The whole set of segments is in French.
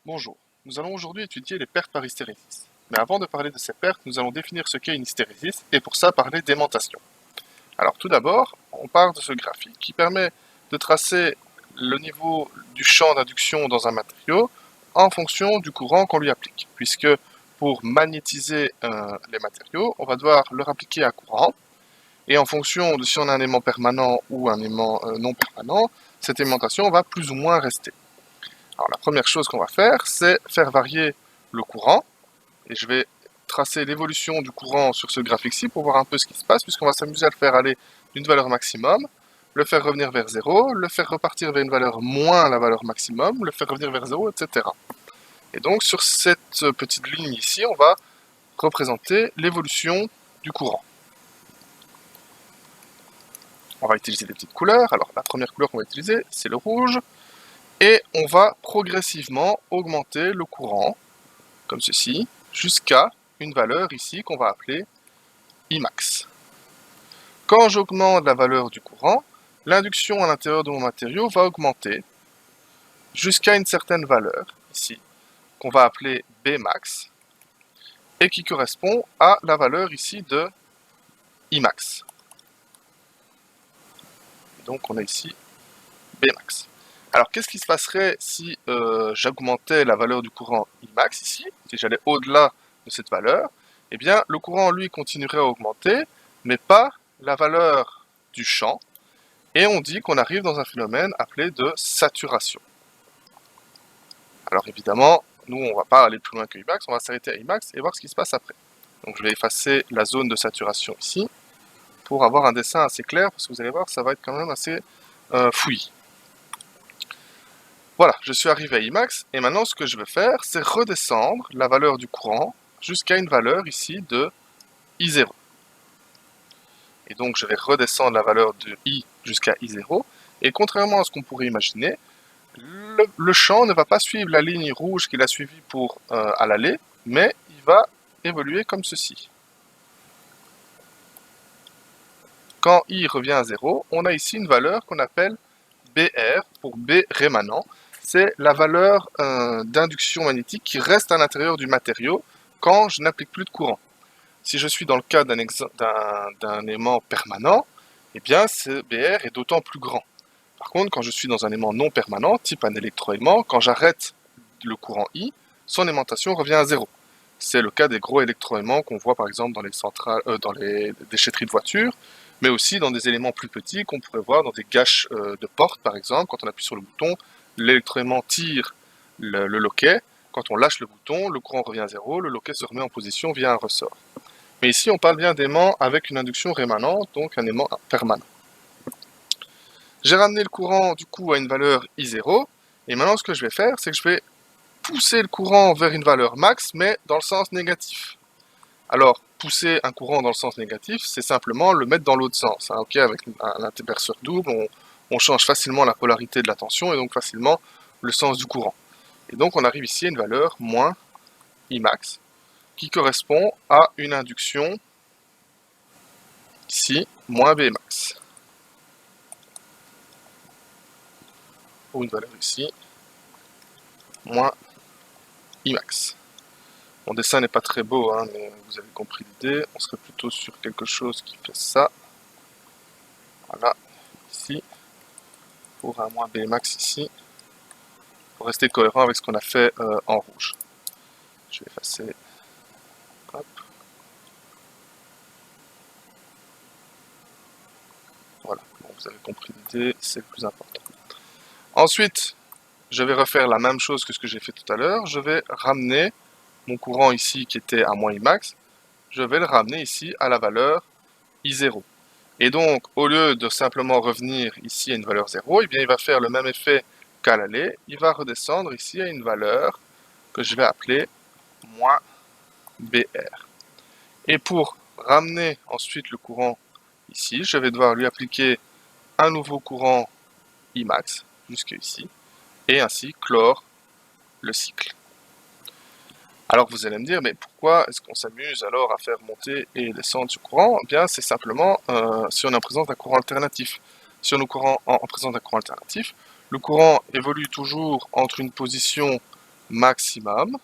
Bonjour, nous allons aujourd'hui étudier les pertes par hystérésis. Mais avant de parler de ces pertes, nous allons définir ce qu'est une hystérésis et pour ça parler d'aimantation. Alors tout d'abord, on part de ce graphique qui permet de tracer le niveau du champ d'induction dans un matériau en fonction du courant qu'on lui applique. Puisque pour magnétiser les matériaux, on va devoir leur appliquer un courant et en fonction de si on a un aimant permanent ou un aimant non permanent, cette aimantation va plus ou moins rester. Alors la première chose qu'on va faire, c'est faire varier le courant. Et je vais tracer l'évolution du courant sur ce graphique-ci pour voir un peu ce qui se passe, puisqu'on va s'amuser à le faire aller d'une valeur maximum, le faire revenir vers 0, le faire repartir vers une valeur moins la valeur maximum, le faire revenir vers 0, etc. Et donc sur cette petite ligne ici, on va représenter l'évolution du courant. On va utiliser des petites couleurs. Alors la première couleur qu'on va utiliser, c'est le rouge. Et on va progressivement augmenter le courant, comme ceci, jusqu'à une valeur ici qu'on va appeler Imax. Quand j'augmente la valeur du courant, l'induction à l'intérieur de mon matériau va augmenter jusqu'à une certaine valeur, ici, qu'on va appeler Bmax, et qui correspond à la valeur ici de Imax. Donc on a ici Bmax. Alors qu'est-ce qui se passerait si j'augmentais la valeur du courant Imax ici, si j'allais au-delà de cette valeur? Eh bien le courant lui continuerait à augmenter, mais pas la valeur du champ, et on dit qu'on arrive dans un phénomène appelé de saturation. Alors évidemment, nous on ne va pas aller plus loin que Imax, on va s'arrêter à Imax et voir ce qui se passe après. Donc je vais effacer la zone de saturation ici, pour avoir un dessin assez clair, parce que vous allez voir, ça va être quand même assez fouillis. Voilà, je suis arrivé à Imax, et maintenant ce que je vais faire, c'est redescendre la valeur du courant jusqu'à une valeur ici de I0. Et donc je vais redescendre la valeur de I jusqu'à I0, et contrairement à ce qu'on pourrait imaginer, le champ ne va pas suivre la ligne rouge qu'il a suivie pour à l'aller, mais il va évoluer comme ceci. Quand I revient à 0, on a ici une valeur qu'on appelle BR, pour B rémanent. C'est la valeur d'induction magnétique qui reste à l'intérieur du matériau quand je n'applique plus de courant. Si je suis dans le cas d'un aimant permanent, eh bien ce BR est d'autant plus grand. Par contre, quand je suis dans un aimant non permanent, type un électroaimant, quand j'arrête le courant I, son aimantation revient à 0. C'est le cas des gros électroaimants qu'on voit par exemple dans les déchetteries de voitures, mais aussi dans des éléments plus petits qu'on pourrait voir dans des gâches de porte par exemple. Quand on appuie sur le bouton, l'électroaimant tire le loquet. Quand on lâche le bouton, le courant revient à 0, le loquet se remet en position via un ressort. Mais ici, on parle bien d'aimant avec une induction rémanente, donc un aimant permanent. J'ai ramené le courant du coup à une valeur I0, et maintenant ce que je vais faire, c'est que je vais pousser le courant vers une valeur max, mais dans le sens négatif. Alors, pousser un courant dans le sens négatif, c'est simplement le mettre dans l'autre sens. Hein, okay, avec un interverseur double, on change facilement la polarité de la tension, et donc facilement le sens du courant. Et donc on arrive ici à une valeur moins Imax, qui correspond à une induction, ici, moins Bmax. Ou une valeur ici, moins Imax. Mon dessin n'est pas très beau, hein, mais vous avez compris l'idée. On serait plutôt sur quelque chose qui fait ça. Voilà, ici, pour un moins Bmax ici, pour rester cohérent avec ce qu'on a fait en rouge. Je vais effacer. Hop. Voilà, bon, vous avez compris l'idée, c'est le plus important. Ensuite, je vais refaire la même chose que ce que j'ai fait tout à l'heure. Je vais ramener mon courant ici qui était à moins Imax, je vais le ramener ici à la valeur I0. Et donc, au lieu de simplement revenir ici à une valeur 0, eh bien, il va faire le même effet qu'à l'aller. Il va redescendre ici à une valeur que je vais appeler moins BR. Et pour ramener ensuite le courant ici, je vais devoir lui appliquer un nouveau courant Imax, jusque ici, et ainsi clore le cycle. Alors vous allez me dire, mais pourquoi est-ce qu'on s'amuse alors à faire monter et descendre ce courant? Eh bien, c'est simplement si on est en présence d'un courant alternatif. Si on est en présence d'un courant alternatif, le courant évolue toujours entre une position maximum,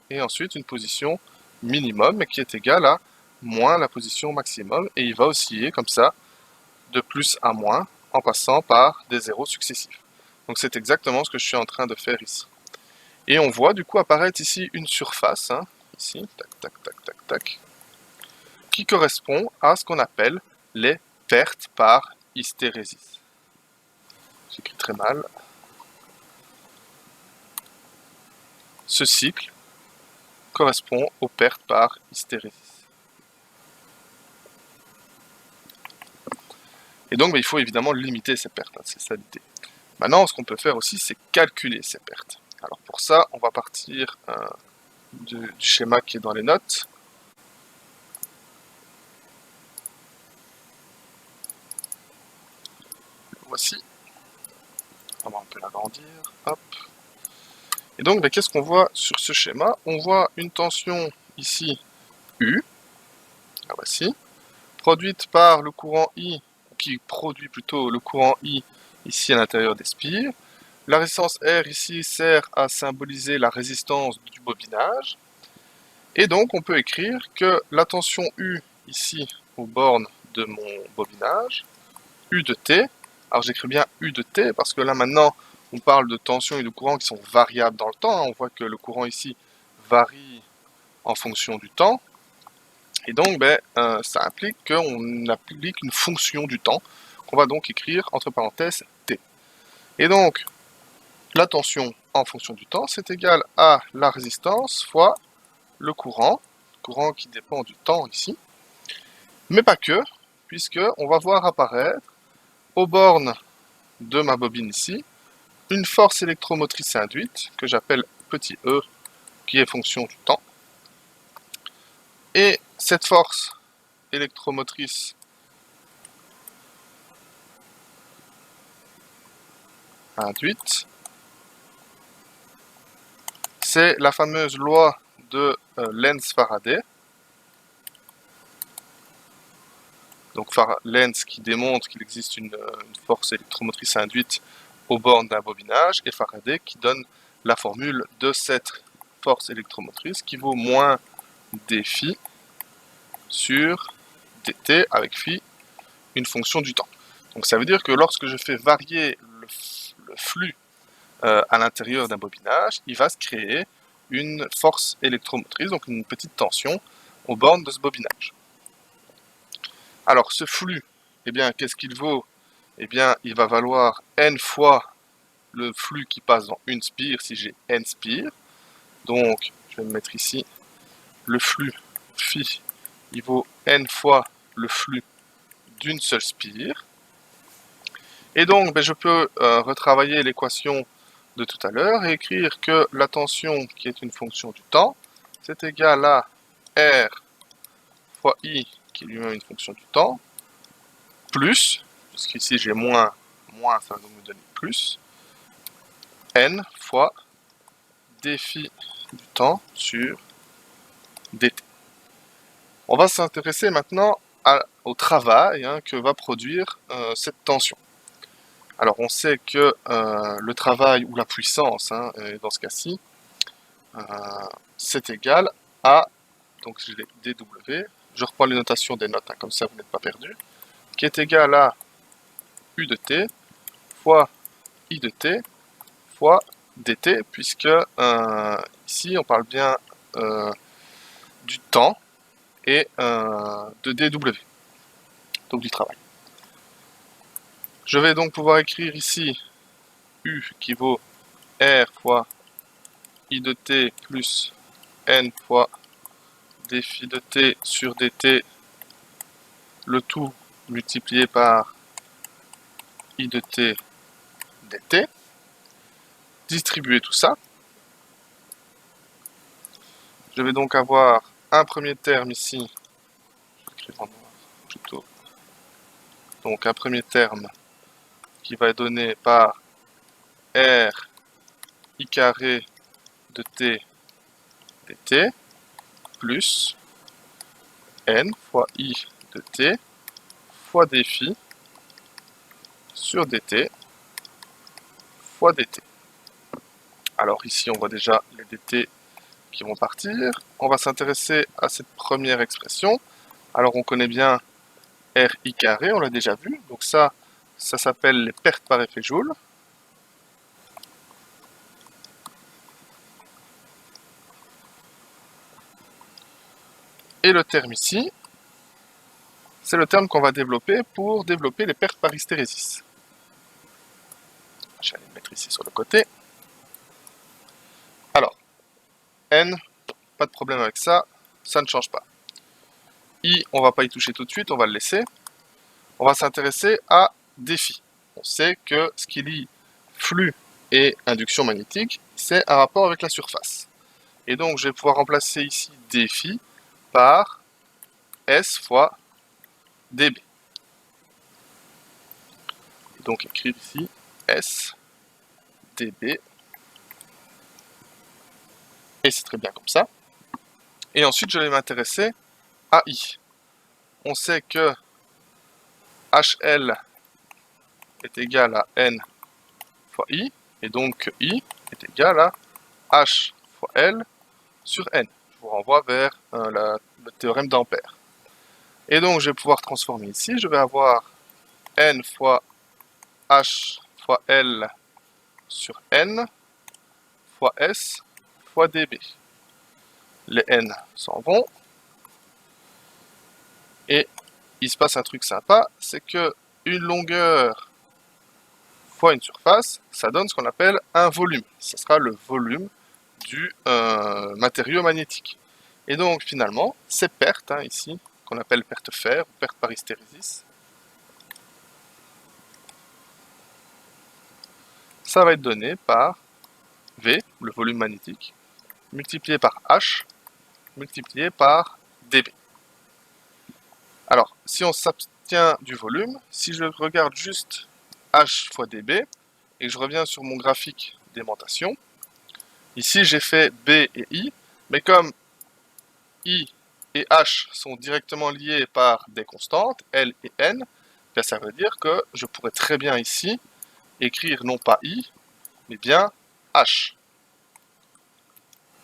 et ensuite une position minimum, mais qui est égale à moins la position maximum, et il va osciller comme ça, de plus à moins, en passant par des zéros successifs. Donc c'est exactement ce que je suis en train de faire ici. Et on voit du coup apparaître ici une surface, hein, ici, tac, tac, tac, tac, tac, qui correspond à ce qu'on appelle les pertes par hystérésis. J'écris très mal. Ce cycle correspond aux pertes par hystérésis. Et donc, il faut évidemment limiter ces pertes, hein, c'est ça l'idée. Maintenant, ce qu'on peut faire aussi, c'est calculer ces pertes. Alors pour ça, on va partir du schéma qui est dans les notes. Le voici. On va un peu l'agrandir. Hop. Et donc, qu'est-ce qu'on voit sur ce schéma? On voit une tension ici, U, la voici, produite par le courant I, qui produit plutôt le courant I ici à l'intérieur des spires. La résistance R ici sert à symboliser la résistance du bobinage. Et donc, on peut écrire que la tension U ici aux bornes de mon bobinage, U de T, alors j'écris bien U de T parce que là maintenant, on parle de tension et de courant qui sont variables dans le temps. On voit que le courant ici varie en fonction du temps. Et donc, ça implique qu'on applique une fonction du temps qu'on va donc écrire entre parenthèses T. Et donc, la tension en fonction du temps, c'est égal à la résistance fois le courant qui dépend du temps ici, mais pas que, puisque on va voir apparaître aux bornes de ma bobine ici, une force électromotrice induite, que j'appelle petit e, qui est fonction du temps. Et cette force électromotrice induite, c'est la fameuse loi de Lenz-Faraday. Donc Lenz qui démontre qu'il existe une force électromotrice induite aux bornes d'un bobinage, et Faraday qui donne la formule de cette force électromotrice qui vaut moins dφ sur dt avec phi, une fonction du temps. Donc ça veut dire que lorsque je fais varier le flux à l'intérieur d'un bobinage, il va se créer une force électromotrice, donc une petite tension aux bornes de ce bobinage. Alors ce flux, eh bien, qu'est-ce qu'il vaut? Eh bien, il va valoir n fois le flux qui passe dans une spire si j'ai n spires. Donc, je vais me mettre ici, le flux phi, il vaut n fois le flux d'une seule spire. Et donc, je peux retravailler l'équation de tout à l'heure et écrire que la tension, qui est une fonction du temps, c'est égal à R fois I, qui est lui-même une fonction du temps, plus, puisqu'ici j'ai moins, ça va donc me donner plus, N fois dφ du temps sur dt. On va s'intéresser maintenant au travail que va produire cette tension. Alors on sait que le travail ou la puissance, dans ce cas-ci, c'est égal à, donc j'ai dw, je reprends les notations des notes, comme ça vous n'êtes pas perdu, qui est égal à U de t fois I de t fois dt, puisque ici on parle bien du temps et de dw, donc du travail. Je vais donc pouvoir écrire ici U qui vaut R fois I de t plus N fois dφ de t sur dt, le tout multiplié par I de t dt, distribuer tout ça. Je vais donc avoir un premier terme ici, plutôt, donc un premier terme qui va être donné par R I carré de t dt plus N fois I de t fois dφ sur dt fois dt. Alors ici, on voit déjà les dt qui vont partir. On va s'intéresser à cette première expression. Alors on connaît bien RI carré, on l'a déjà vu. Donc ça s'appelle les pertes par effet Joule. Et le terme ici, c'est le terme qu'on va développer pour développer les pertes par hystérésis. Je vais aller le mettre ici sur le côté. Alors, N, pas de problème avec ça, ça ne change pas. I, on va pas y toucher tout de suite, on va le laisser. On va s'intéresser à défi. On sait que ce qui lie flux et induction magnétique, c'est un rapport avec la surface. Et donc, je vais pouvoir remplacer ici défi par S fois dB. Et donc, écrire ici S dB. Et c'est très bien comme ça. Et ensuite, je vais m'intéresser à I. On sait que HL est égal à N fois I, et donc I est égal à H fois L sur N. Je vous renvoie vers le théorème d'Ampère. Et donc, je vais pouvoir transformer ici. Je vais avoir N fois H fois L sur N fois S fois dB. Les N s'en vont. Et il se passe un truc sympa, c'est que une longueur fois une surface, ça donne ce qu'on appelle un volume. Ce sera le volume du matériau magnétique. Et donc finalement, ces pertes ici, qu'on appelle perte fer, perte par hystérésis, ça va être donné par V, le volume magnétique, multiplié par H, multiplié par dB. Alors, si on s'abstient du volume, si je regarde juste H fois dB, et que je reviens sur mon graphique d'aimantation, ici j'ai fait B et I, mais comme I et H sont directement liés par des constantes, L et N, bien ça veut dire que je pourrais très bien ici écrire non pas I, mais bien H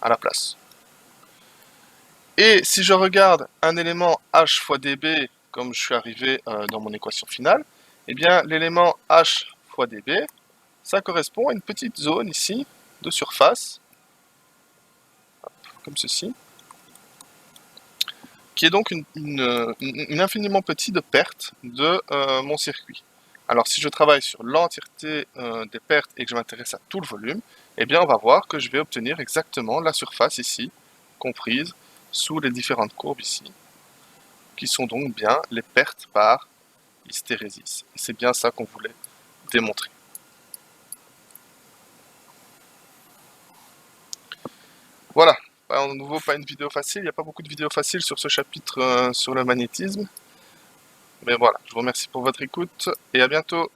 à la place. Et si je regarde un élément H fois dB, comme je suis arrivé dans mon équation finale, eh bien l'élément H fois dB, ça correspond à une petite zone ici de surface, comme ceci, qui est donc une infiniment petite perte de mon circuit. Alors si je travaille sur l'entièreté des pertes et que je m'intéresse à tout le volume, eh bien on va voir que je vais obtenir exactement la surface ici, comprise sous les différentes courbes ici, qui sont donc bien les pertes par hystérésis. Et c'est bien ça qu'on voulait démontrer. Voilà, à nouveau pas une vidéo facile, il n'y a pas beaucoup de vidéos faciles sur ce chapitre sur le magnétisme. Mais voilà, je vous remercie pour votre écoute et à bientôt.